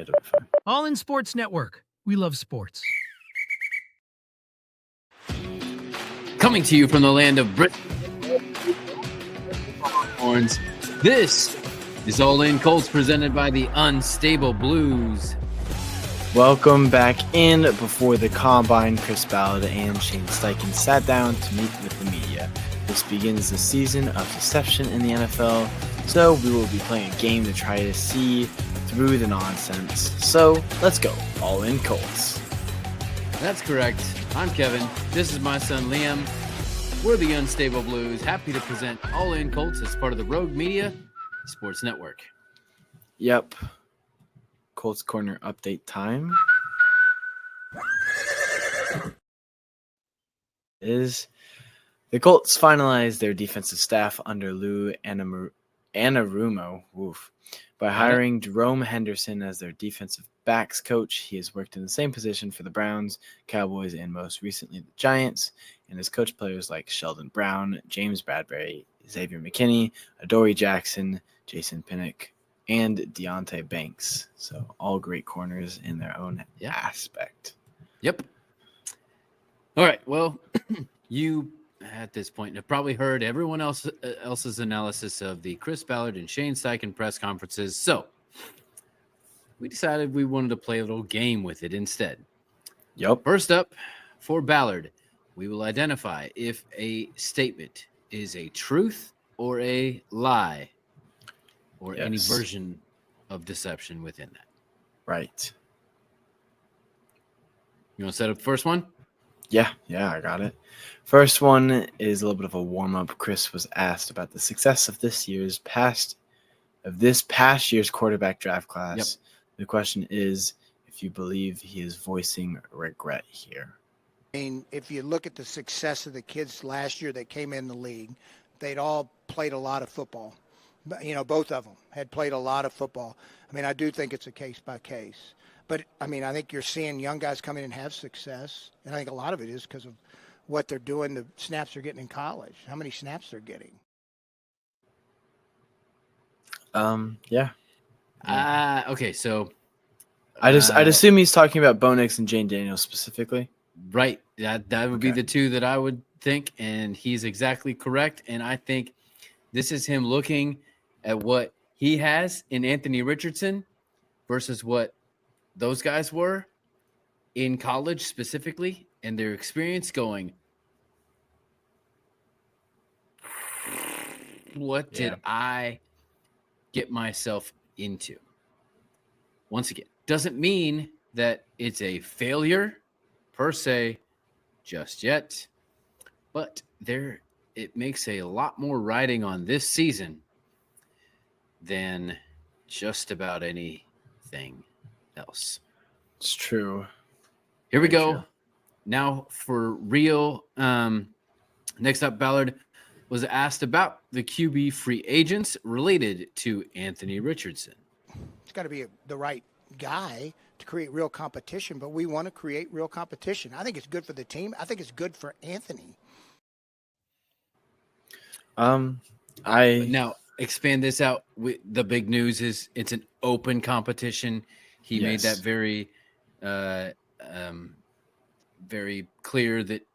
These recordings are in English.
It'll be fine. All in Sports Network. We love sports. Coming to you from the land of Britain, Horns. This is All In Colts presented by the Unstable Blues. Welcome back in. Before the Combine, Chris Ballard and Shane Steichen sat down to meet with the media. This begins the season of deception in the NFL, so we will be playing a game to try to see through the nonsense. So let's go. All In Colts. That's correct. I'm Kevin. This is my son Liam. We're the Unstable Blues. Happy to present All In Colts as part of the Rogue Media Sports Network. Yep. Colts Corner update time is the Colts finalized their defensive staff under Lou Anarumo by hiring Jerome Henderson as their defensive backs coach. He has worked in the same position for the Browns, Cowboys, and most recently the Giants, and has coached players like Sheldon Brown, James Bradbury, Xavier McKinney, Adoree Jackson, Jason Pinnock, and Deontay Banks. So all great corners in their own aspect. Yep. All right. Well, you at this point have probably heard everyone else's analysis of the Chris Ballard and Shane Steichen press conferences. So we decided we wanted to play a little game with it instead. Yep. First up, for Ballard, we will identify if a statement is a truth or a lie, or any version of deception within that. Right. You want to set up the first one? Yeah, I got it. First one is a little bit of a warm-up. Chris was asked about the success of this past year's quarterback draft class. Yep. The question is if you believe he is voicing regret here. I mean, if you look at the success of the kids last year that came in the league, they'd all played a lot of football. You know, both of them had played a lot of football. I mean, I do think it's a case by case. But, I mean, I think you're seeing young guys come in and have success. And I think a lot of it is because of what they're doing, the snaps they're getting in college, how many snaps they're getting. Yeah. Okay, so I'd assume he's talking about Bo Nix and Jane Daniels specifically. Right. That would be the two that I would think, and he's exactly correct. And I think this is him looking at what he has in Anthony Richardson versus what those guys were in college specifically, and their experience going, what did I get myself into? Once again, doesn't mean that it's a failure per se just yet, but it makes a lot more riding on this season than just about anything else. It's true. Here we go. True. Now for real. Next up, Ballard was asked about the QB free agents related to Anthony Richardson. It's got to be the right guy to create real competition, but we want to create real competition. I think it's good for the team. I think it's good for Anthony. Now expand this out. The big news is it's an open competition. He made that very, very clear that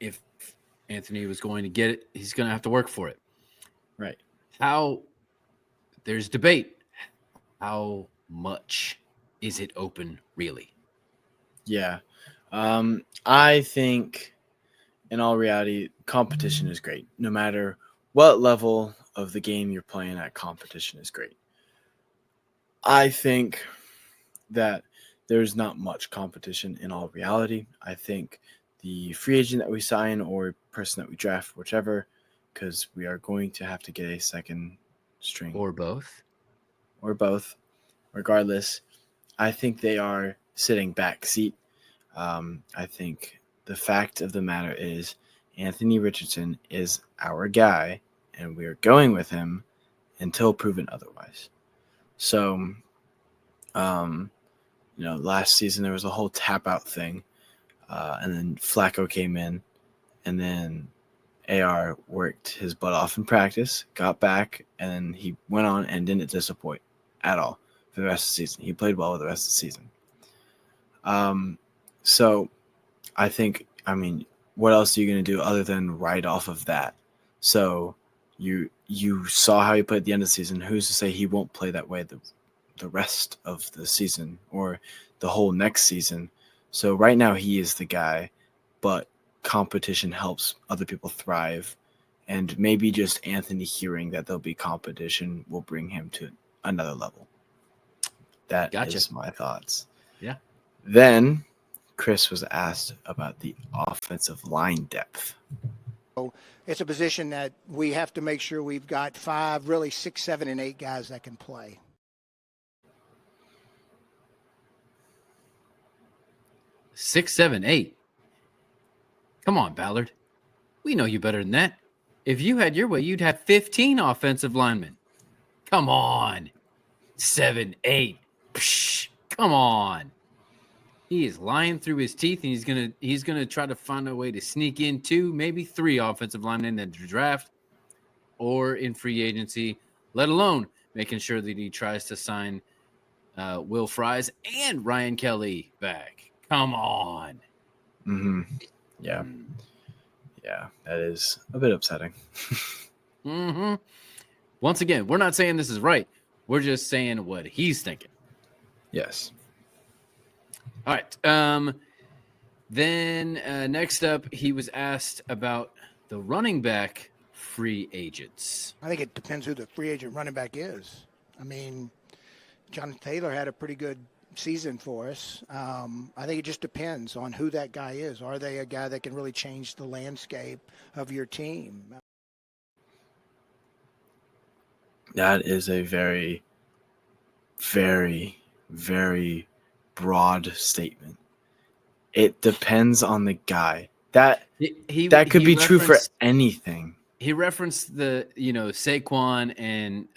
if Anthony was going to get it, he's going to have to work for it. Right. There's debate. How much is it open, really? Yeah. I think in all reality, competition is great. No matter what level of the game you're playing at, competition is great. I think that there's not much competition in all reality. I think the free agent that we sign or person that we draft, whichever, because we are going to have to get a second string. Or both. Regardless, I think they are sitting back seat. I think the fact of the matter is Anthony Richardson is our guy, and we are going with him until proven otherwise. So, last season there was a whole tap out thing, and then Flacco came in, and then AR worked his butt off in practice, got back, and then he went on and didn't disappoint at all. for the rest of the season. He played well the rest of the season. So I think, what else are you going to do other than ride off of that? So you saw how he played at the end of the season. Who's to say he won't play that way the rest of the season or the whole next season? So right now he is the guy, but competition helps other people thrive. And maybe just Anthony hearing that there'll be competition will bring him to another level. That is my thoughts. Yeah. Then Chris was asked about the offensive line depth. It's a position that we have to make sure we've got 5, really 6, 7, and 8 guys that can play. Six, 7, 8. Come on, Ballard. We know you better than that. If you had your way, you'd have 15 offensive linemen. Come on. 7, 8. Psh, come on. He is lying through his teeth, and he's gonna try to find a way to sneak in 2, maybe 3 offensive linemen in the draft or in free agency, let alone making sure that he tries to sign Will Fries and Ryan Kelly back. Come on. Mm-hmm. Yeah. Yeah, that is a bit upsetting. Mm-hmm. Once again, we're not saying this is right. We're just saying what he's thinking. Yes. All right. Then next up, he was asked about the running back free agents. I think it depends who the free agent running back is. Jonathan Taylor had a pretty good season for us. I think it just depends on who that guy is. Are they a guy that can really change the landscape of your team? That is a very, very, very broad statement. It depends on the guy. That could be true for anything. He referenced the, Saquon and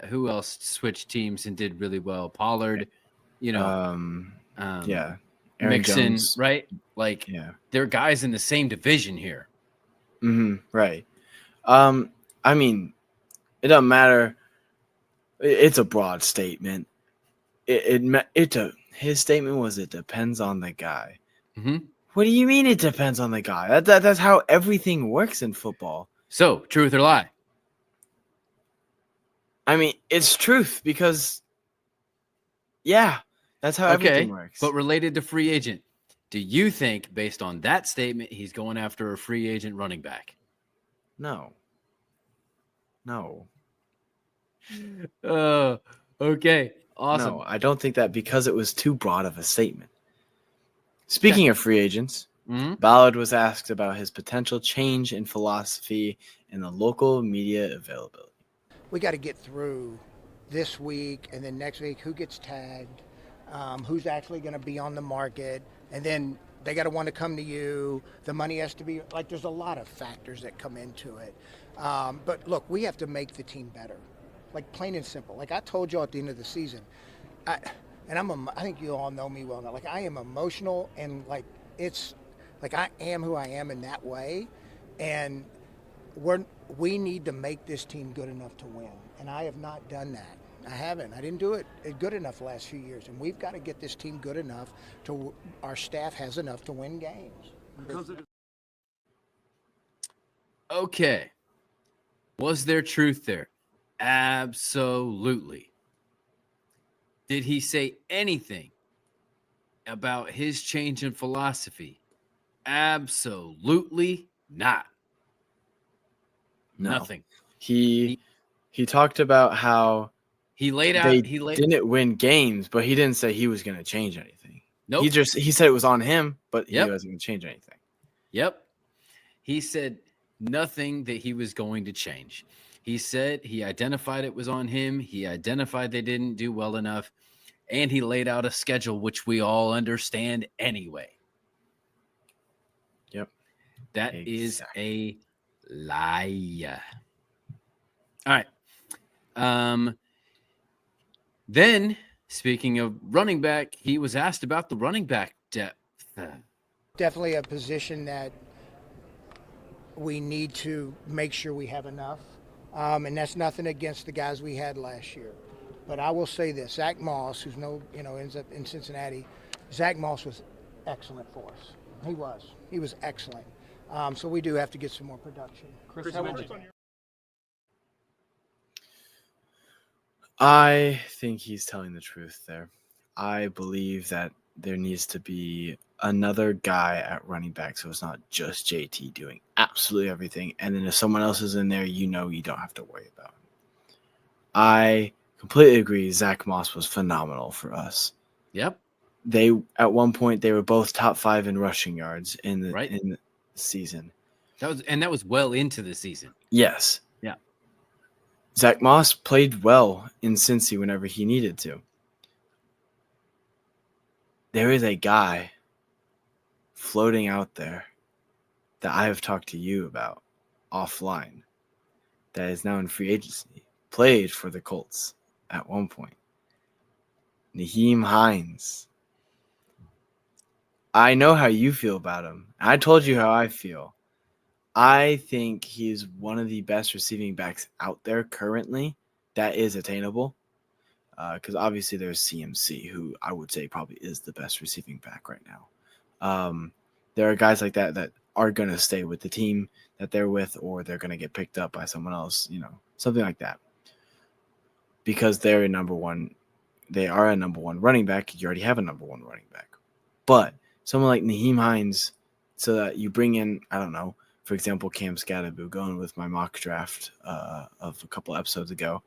who else switched teams and did really well. Pollard, yeah. Aaron Mixon, Jones. right? Like, they're guys in the same division here. Mm-hmm, right. It doesn't matter. It's a broad statement. His statement was, it depends on the guy. Mm-hmm. What do you mean it depends on the guy? That's how everything works in football. So, truth or lie? It's truth because, that's how everything works. But related to free agent, do you think, based on that statement, he's going after a free agent running back? No. Okay. Awesome. No, I don't think that, because it was too broad of a statement. Speaking of free agents, Ballard was asked about his potential change in philosophy and the local media availability. We got to get through this week and then next week, who gets tagged, who's actually going to be on the market, and then they got to want to come to you. The money has to be, there's a lot of factors that come into it. But look, we have to make the team better, plain and simple. I told you at the end of the season, I think you all know me well now. I am emotional, and I am who I am in that way, and we need to make this team good enough to win, and I have not done that. I haven't. I didn't do it good enough the last few years, and we've got to get this team good enough to our staff has enough to win games. Okay. Was there truth there? Absolutely. Did he say anything about his change in philosophy? Absolutely not. No. Nothing. He talked about how he didn't win games, but he didn't say he was going to change anything. Nope. He said it was on him, but he wasn't going to change anything. Yep. He said nothing that he was going to change. He said he identified it was on him. He identified they didn't do well enough. And he laid out a schedule, which we all understand anyway. Yep. That is a lie. All right. Then, speaking of running back, he was asked about the running back depth. Definitely a position that we need to make sure we have enough. And that's nothing against the guys we had last year. But I will say this: Zach Moss, ends up in Cincinnati. Zach Moss was excellent for us. He was excellent. So we do have to get some more production. Chris, I think he's telling the truth there. I believe that there needs to be another guy at running back, so it's not just JT doing absolutely everything. And then if someone else is in there, you don't have to worry about it. I completely agree. Zach Moss was phenomenal for us. Yep. At one point they were both top 5 in rushing yards in the season. That was well into the season. Yes. Yeah. Zach Moss played well in Cincy whenever he needed to. There is a guy floating out there that I have talked to you about offline that is now in free agency, played for the Colts at one point. Nyheim Hines. I know how you feel about him. I told you how I feel. I think he's one of the best receiving backs out there currently that is attainable. Because obviously there's CMC, who I would say probably is the best receiving back right now. There are guys like that are going to stay with the team that they're with, or they're going to get picked up by someone else, something like that. Because they are a number one running back. You already have a number one running back. But someone like Nyheim Hines, so that you bring in, I don't know, for example, Cam Scadaboo, going with my mock draft of a couple episodes ago.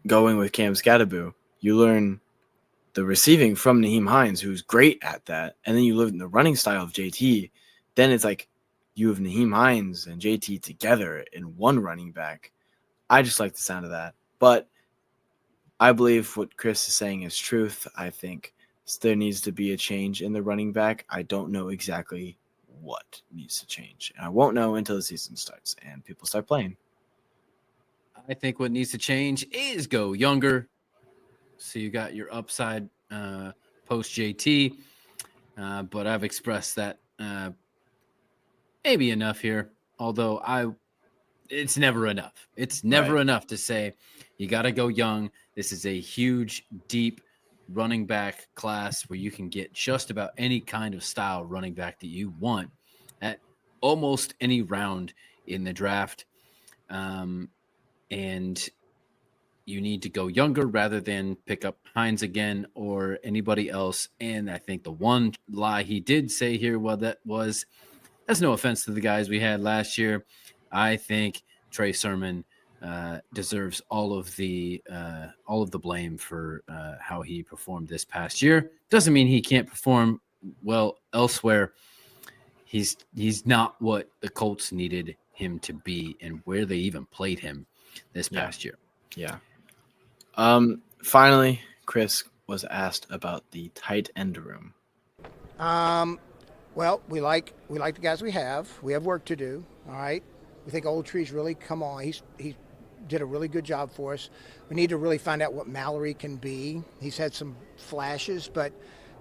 Going with Cam Scadaboo, you learn the receiving from Nyheim Hines, who's great at that, and then you live in the running style of JT. Then it's like you have Nyheim Hines and JT together in one running back. I just like the sound of that. But I believe what Chris is saying is truth. I think there needs to be a change in the running back. I don't know exactly what needs to change. And I won't know until the season starts and people start playing. I think what needs to change is go younger. So you got your upside post JT, but I've expressed that maybe enough here. Although it's never enough. It's never enough to say you got to go young. This is a huge, deep running back class where you can get just about any kind of style running back that you want at almost any round in the draft. And you need to go younger rather than pick up Hines again or anybody else. And I think the one lie he did say here, that's no offense to the guys we had last year. I think Trey Sermon deserves all of the blame for how he performed this past year. Doesn't mean he can't perform well elsewhere. He's not what the Colts needed him to be, and where they even played him this past year. Yeah. Finally, Chris was asked about the tight end room. Well, we like the guys we have. We have work to do. All right. We think Old Tree's really come on. He did a really good job for us. We need to really find out what Mallory can be. He's had some flashes, but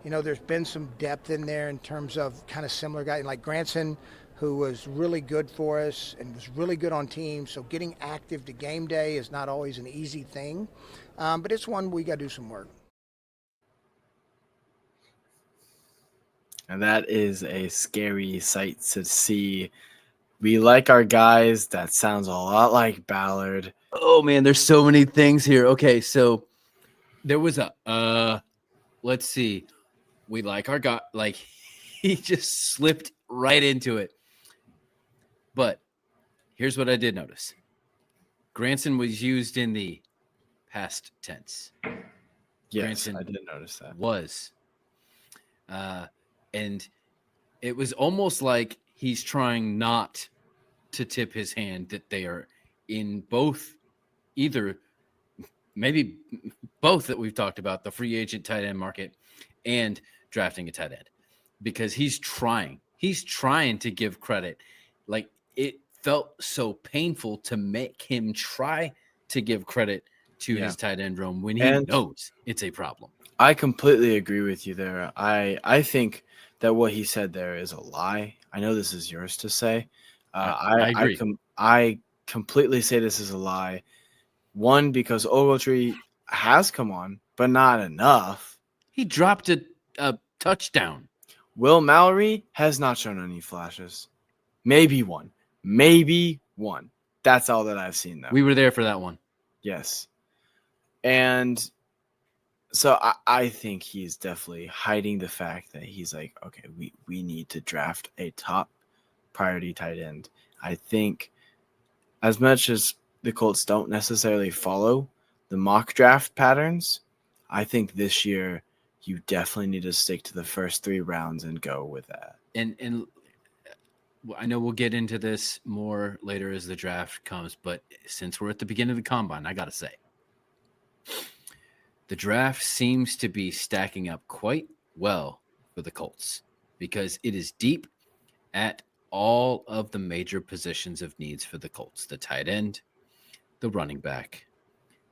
there's been some depth in there in terms of kind of similar guys like Granson, who was really good for us and was really good on teams. So getting active to game day is not always an easy thing, but it's one we got to do some work. And that is a scary sight to see. We like our guys. That sounds a lot like Ballard. Oh, man, there's so many things here. Okay, so there was let's see. We like our guy. Like, he just slipped right into it. But here's what I did notice. Granson was used in the past tense. Yes, Granson I did notice that. Was. And it was almost like he's trying not to tip his hand that they are in maybe both that we've talked about, the free agent tight end market and drafting a tight end, because he's trying to give credit. Like, it felt so painful to make him try to give credit to his tight end room when he knows it's a problem. I completely agree with you there. I think that what he said there is a lie. I know this is yours to say. I agree. I completely say this is a lie. One, because Ogletree has come on, but not enough. He dropped a touchdown. Will Mallory has not shown any flashes. Maybe one. Maybe one. That's all that I've seen, though. We were there for that one. Yes. And so I think he's definitely hiding the fact that he's like, okay, we need to draft a top priority tight end. I think as much as the Colts don't necessarily follow the mock draft patterns, I think this year you definitely need to stick to the first 3 rounds and go with that. And I know we'll get into this more later as the draft comes, but since we're at the beginning of the combine, I got to say, the draft seems to be stacking up quite well for the Colts because it is deep at all of the major positions of needs for the Colts: the tight end, the running back,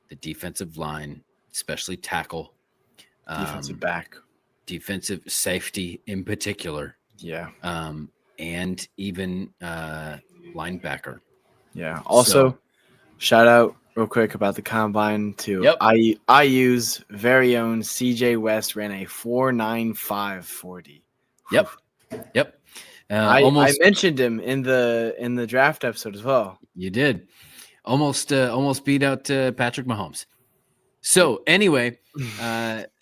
the defensive line, especially tackle, Defensive back. defensive safety in particular, Yeah. and even linebacker. Yeah. Also, So- shout out real quick about the combine to Yep. IU's very own CJ West ran a 4.9540. Yep. Yep. I Almost mentioned him in the draft episode as well. you did. Almost beat out Patrick Mahomes. So anyway,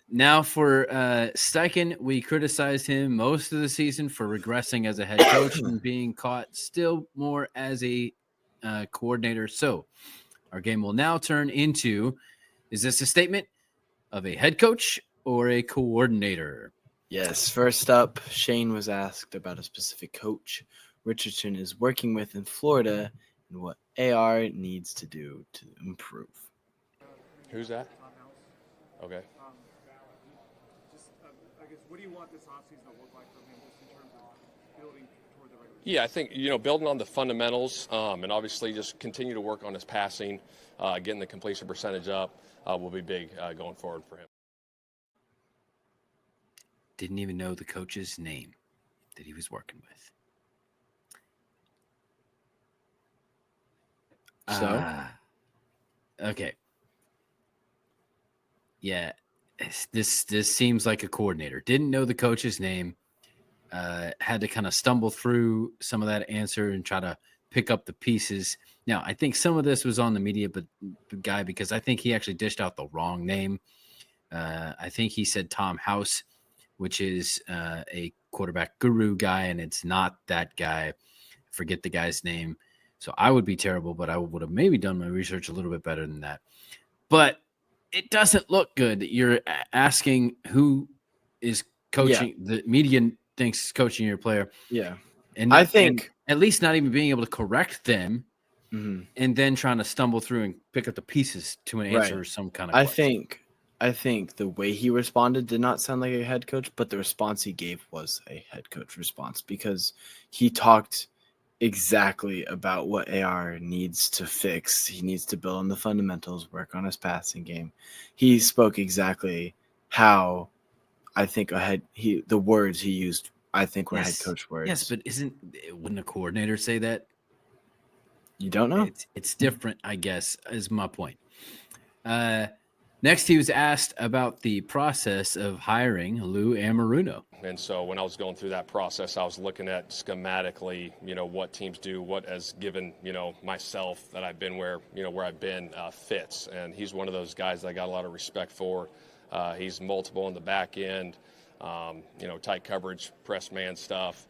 now for Steichen, we criticized him most of the season for regressing as a head coach and being caught still more as a coordinator. So our game will now turn into: is this a statement of a head coach or a coordinator? Yes. First up, Shane was asked about a specific coach Richardson is working with in Florida and what AR needs to do to improve. Who's that? Okay. I guess, what do you want this offseason to look like for him just in terms of building toward the regular season? Yeah, I think, building on the fundamentals and obviously just continue to work on his passing, getting the completion percentage up will be big going forward for him. Didn't even know the coach's name that he was working with. So? Okay. Yeah, this seems like a coordinator. Didn't know the coach's name. Had to kind of stumble through some of that answer and try to pick up the pieces. Now, I think some of this was on the media guy because I think he actually dished out the wrong name. I think he said Tom House, which is a quarterback guru guy, and it's not that guy. Forget the guy's name. So I would be terrible, but I would have maybe done my research a little bit better than that. But it doesn't look good that you're asking who is coaching. The media thinks is coaching your player. Yeah. And I think at least not even being able to correct them Mhm. and then trying to stumble through and pick up the pieces to an answer Right. or some kind of I question. think the way he responded did not sound like a head coach, but the response he gave was a head coach response because he talked exactly about what AR needs to fix. He needs to build on the fundamentals, work on his passing game. He spoke exactly how I think the words he used, I think, were head coach words. Yes, but wouldn't a coordinator say that? You don't know? It's different, I guess, is my point. Next, he was asked about the process of hiring Lou Amaruno. And so when I was going through that process, I was looking at schematically, what teams do, what has given, myself that I've been where I've been fits. And he's one of those guys that I got a lot of respect for. He's multiple on the back end, tight coverage, press man stuff,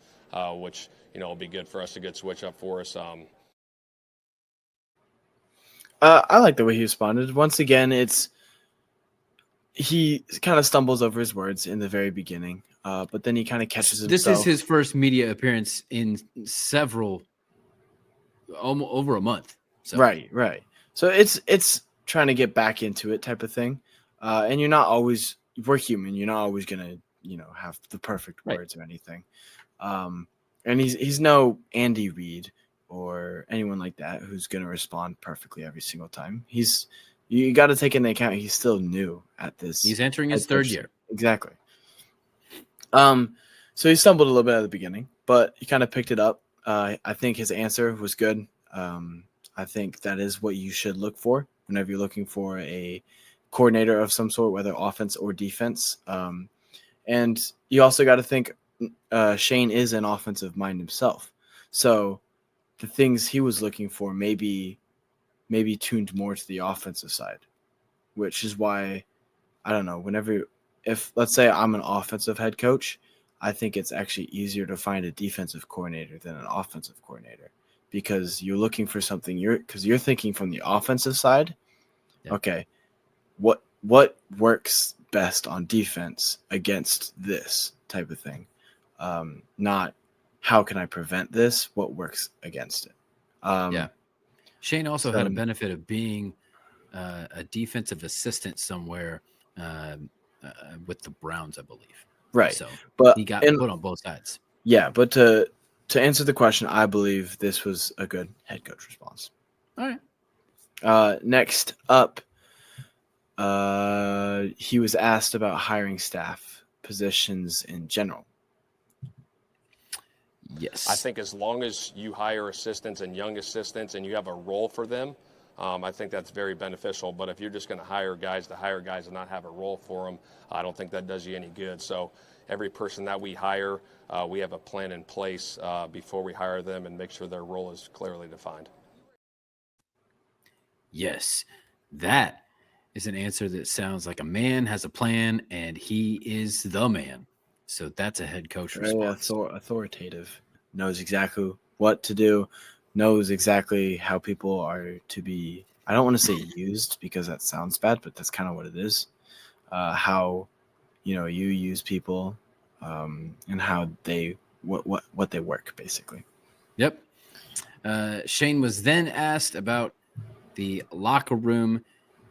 which, will be good for us, a good switch up for us. I like the way he responded. Once again, he kind of stumbles over his words in the very beginning, but then he kind of catches himself. This is his first media appearance in over a month. So. Right. So it's trying to get back into it type of thing. And we're human. You're not always going to, have the perfect words or anything. And he's no Andy Reid or anyone like that who's going to respond perfectly every single time. You got to take into account he's still new at this. He's entering his third year. Exactly. So he stumbled a little bit at the beginning, but he kind of picked it up. I think his answer was good. I think that is what you should look for whenever you're looking for a coordinator of some sort, whether offense or defense. And you also got to think Shane is an offensive mind himself. So the things he was looking for maybe tuned more to the offensive side, which is why, I don't know, if let's say I'm an offensive head coach, I think it's actually easier to find a defensive coordinator than an offensive coordinator, because you're looking for something because you're thinking from the offensive side. Yeah. Okay, what works best on defense against this type of thing, not how can I prevent this, what works against it. Yeah. Shane also so- had a benefit of being a defensive assistant somewhere with the Browns, I believe. Right. So But he got put on both sides. Yeah, but to answer the question, I believe this was a good head coach response. All right. Next up, he was asked about hiring staff positions in general. Yes. I think as long as you hire assistants and young assistants and you have a role for them, I think that's very beneficial. But if you're just going to hire guys and not have a role for them, I don't think that does you any good. So every person that we hire, we have a plan in place before we hire them and make sure their role is clearly defined. Yes. That is an answer that sounds like a man has a plan and he is the man. So that's a head coach Very response. authoritative, knows exactly what to do, knows exactly how people are to be. I don't want to say used because that sounds bad, but that's kind of what it is. How you use people, and how they what they work basically. Yep. Shane was then asked about the locker room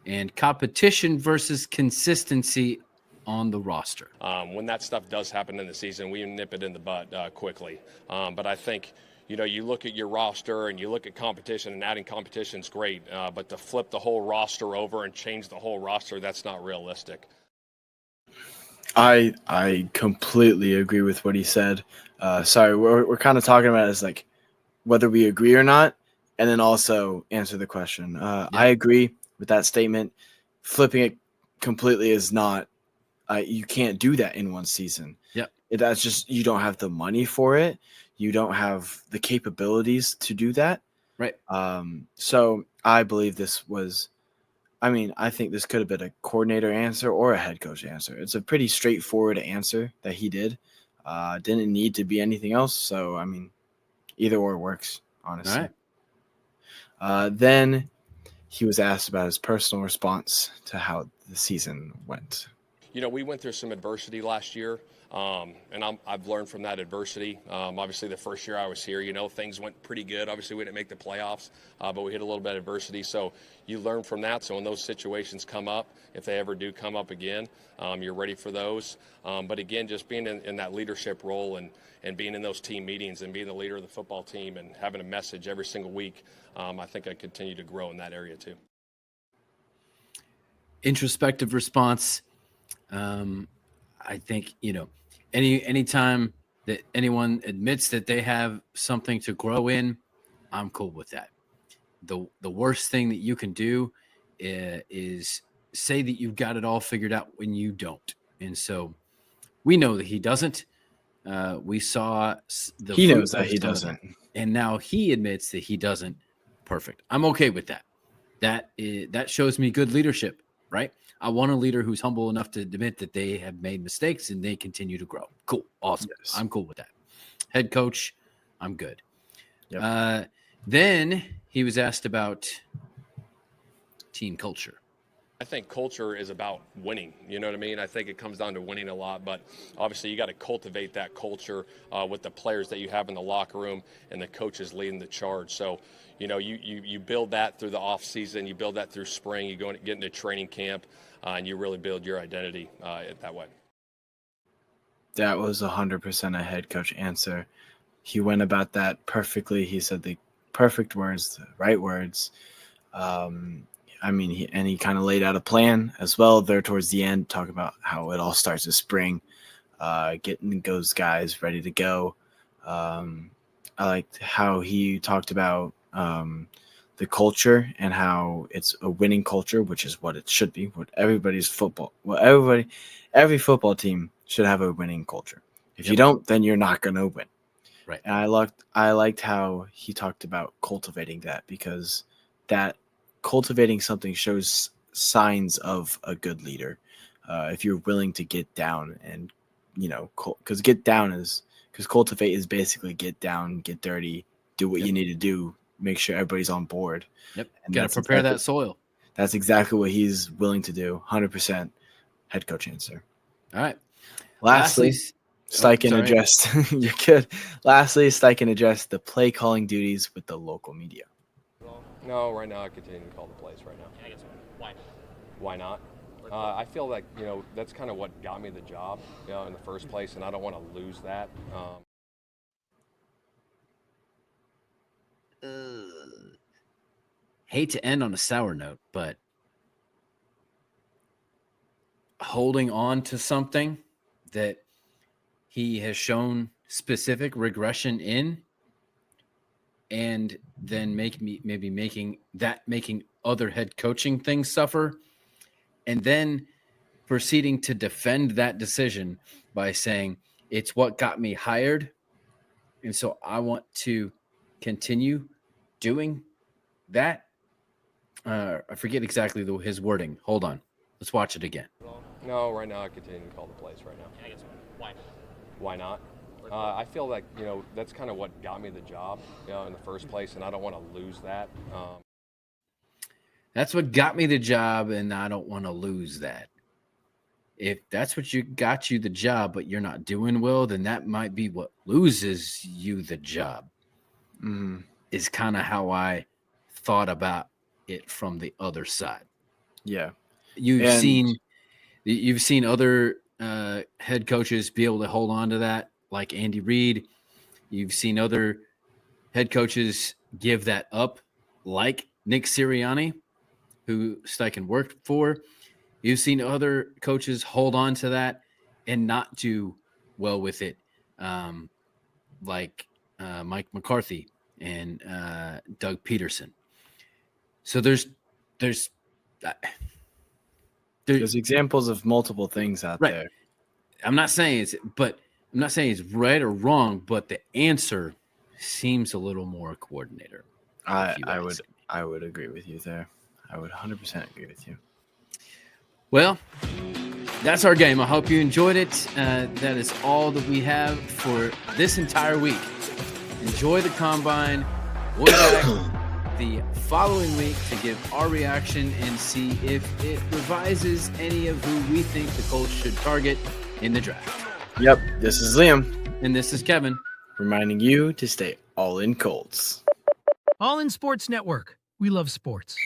and competition versus consistency on the roster. When that stuff does happen in the season, we nip it in the butt quickly. But I think, you look at your roster and you look at competition, and adding competition is great. But to flip the whole roster over and change the whole roster, that's not realistic. I completely agree with what he said. Sorry, we're kind of talking about it as like whether we agree or not, and then also answer the question. I agree with that statement. Flipping it completely is not. You can't do that in one season. Yep. That's just, you don't have the money for it. You don't have the capabilities to do that. Right. So I believe this was. I think this could have been a coordinator answer or a head coach answer. It's a pretty straightforward answer that he did. Didn't need to be anything else. So, either or works, honestly. All right. Then he was asked about his personal response to how the season went. We went through some adversity last year, and I've learned from that adversity. Obviously, the first year I was here, things went pretty good. Obviously, we didn't make the playoffs, but we hit a little bit of adversity. So you learn from that. So when those situations come up, if they ever do come up again, you're ready for those. But again, just being in that leadership role and being in those team meetings and being the leader of the football team and having a message every single week, I think I continue to grow in that area too. Introspective response. I think, anytime that anyone admits that they have something to grow in, I'm cool with that. The worst thing that you can do is say that you've got it all figured out when you don't. And so we know that he doesn't. We saw He knows that he doesn't. And now he admits that he doesn't. Perfect. I'm okay with that. That shows me good leadership, right? I want a leader who's humble enough to admit that they have made mistakes and they continue to grow. Cool. Awesome. Yes. I'm cool with that. Head coach, I'm good. Yep. Then he was asked about team culture. I think culture is about winning. You know what I mean? I think it comes down to winning a lot, but obviously you got to cultivate that culture with the players that you have in the locker room and the coaches leading the charge. So, you build that through the off season, you build that through spring, you get into training camp, and you really build your identity that way. That was 100% a head coach answer. He went about that perfectly. He said the perfect words, the right words. He kind of laid out a plan as well there towards the end, talking about how it all starts this spring, getting those guys ready to go. I liked how he talked about the culture and how it's a winning culture, which is what it should be. What everybody's football, every football team should have a winning culture. If you don't, then you're not gonna win. Right. And I liked how he talked about cultivating that, because that cultivating something shows signs of a good leader. If you're willing to get down and, because cultivate is basically get down, get dirty, do what you need to do, make sure everybody's on board. Yep. And Got to prepare that soil. That's exactly what he's willing to do. 100% head coach answer. All right. Lastly, Steichen addressed you're good. Lastly, Steichen addressed the play calling duties with the local media. No, right now I continue to call the plays right now. I guess why? Why not? I feel like, that's kind of what got me the job, in the first place, and I don't want to lose that. Hate to end on a sour note, but holding on to something that he has shown specific regression in, and then making other head coaching things suffer, and then proceeding to defend that decision by saying it's what got me hired, and so I want to continue doing that. I forget exactly his wording. Hold on. Let's watch it again. No, right now I continue to call the plays right now. I guess why? Why not? I feel like, that's kind of what got me the job, in the first place, and I don't want to lose that. That's what got me the job, and I don't want to lose that. If that's what got you the job, but you're not doing well, then that might be what loses you the job. Is kind of how I thought about it from the other side. Yeah. You've seen other head coaches be able to hold on to that, like Andy Reid. You've seen other head coaches give that up, like Nick Sirianni, who Steichen worked for. You've seen other coaches hold on to that and not do well with it, like Mike McCarthy and Doug Peterson. So there's examples of multiple things out there. I'm not saying it's right or wrong, but the answer seems a little more coordinator. I would agree with you there. I would 100% agree with you. Well, that's our game. I hope you enjoyed it. That is all that we have for this entire week. Enjoy the combine. We'll be back the following week to give our reaction and see if it revises any of who we think the Colts should target in the draft. Yep. This is Liam. And this is Kevin. Reminding you to stay all in Colts. All in Sports Network. We love sports.